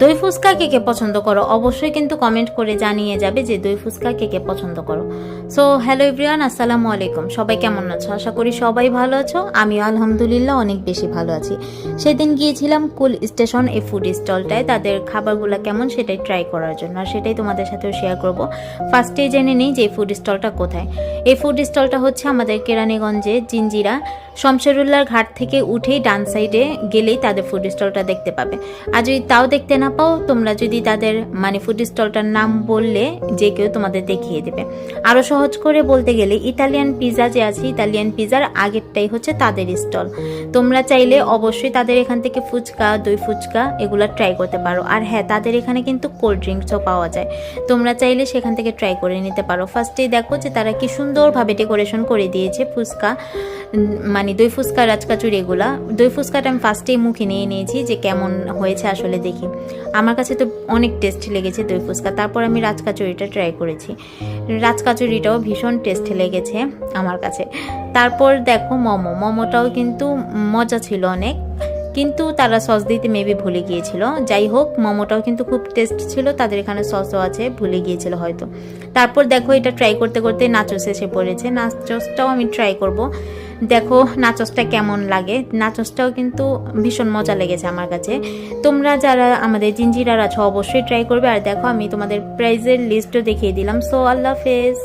দই ফুচকা কে কে পছন্দ করো অবশ্যই কিন্তু কমেন্ট করে জানিয়ে যাবে যে দই ফুচকা কে কে পছন্দ করো। সো হ্যালো এভরিওয়ান, আসসালামু আলাইকুম। সবাই কেমন আছো? আশা করি সবাই ভালো আছো। আমিও আলহামদুলিল্লাহ অনেক বেশি ভালো আছি। সেদিন গিয়েছিলাম কুল স্টেশন এই ফুড স্টলটায়, তাদের খাবারগুলো কেমন সেটাই ট্রাই করার জন্য, আর সেটাই তোমাদের সাথেও শেয়ার করব। ফার্স্টেই জেনে নেই যে এই ফুড স্টলটা কোথায়। এই ফুড স্টলটা হচ্ছে আমাদের কেরানীগঞ্জে জিঞ্জিরা শমশেরুল্লাহর ঘাট থেকে উঠেই ডান সাইডে গেলেই তাদের ফুড স্টলটা দেখতে পাবে। আর যদি তাও দেখতে না পাও, তোমরা যদি তাদের ফুড স্টলটার নাম বললে যে কেউ তোমাদের দেখিয়ে দেবে। আরো সহজ করে বলতে গেলে ইতালিয়ান পিৎজা যে আছে, ইতালিয়ান পিৎজার আগেরটাই হচ্ছে তাদের স্টল। তোমরা চাইলে অবশ্যই তাদের এখান থেকে ফুচকা, দই ফুচকা এগুলো ট্রাই করতে পারো। আর হ্যাঁ, তাদের এখানে কিন্তু কোল্ড ড্রিঙ্কসও পাওয়া যায়, তোমরা চাইলে সেখান থেকে ট্রাই করে নিতে পারো। ফার্স্টেই দেখো যে তারা কি সুন্দরভাবে ডেকোরেশন করে দিয়েছে ফুচকা, দই ফুচকা, রাজকাচুরি এগুলা। দই ফুচকাটা আমি ফার্স্টেই মুখে নিয়ে নিয়েছি যে কেমন হয়েছে আসলে দেখি। আমার কাছে তো অনেক টেস্টি লেগেছে দই ফুচকা। তারপর আমি রাজকাচুরিটা ট্রাই করেছি, রাজকাচুরিটাও ভীষণ টেস্টি লেগেছে আমার কাছে। তারপর দেখো মোমোটাও কিন্তু মজা ছিল অনেক, কিন্তু তারা সস দিতে মেবি ভুলে গিয়েছিল। যাই হোক, মোমোটাও কিন্তু খুব টেস্ট ছিল, তাদের এখানে সসও আছে, ভুলে গিয়েছিল হয়তো। তারপর দেখো এটা ট্রাই করতে করতে নাচোস এসে পড়েছে। নাচোসটাও আমি ট্রাই করব, দেখো নাচোসটা কেমন লাগে। নাচোসটাও কিন্তু ভীষণ মজা লেগেছে আমার কাছে। তোমরা যারা আমাদের জিঞ্জিরার আছো অবশ্যই ট্রাই করবে। আর দেখো আমি তোমাদের প্রাইজের লিস্টও দেখিয়ে দিলাম। সো আল্লাহ হাফেজ।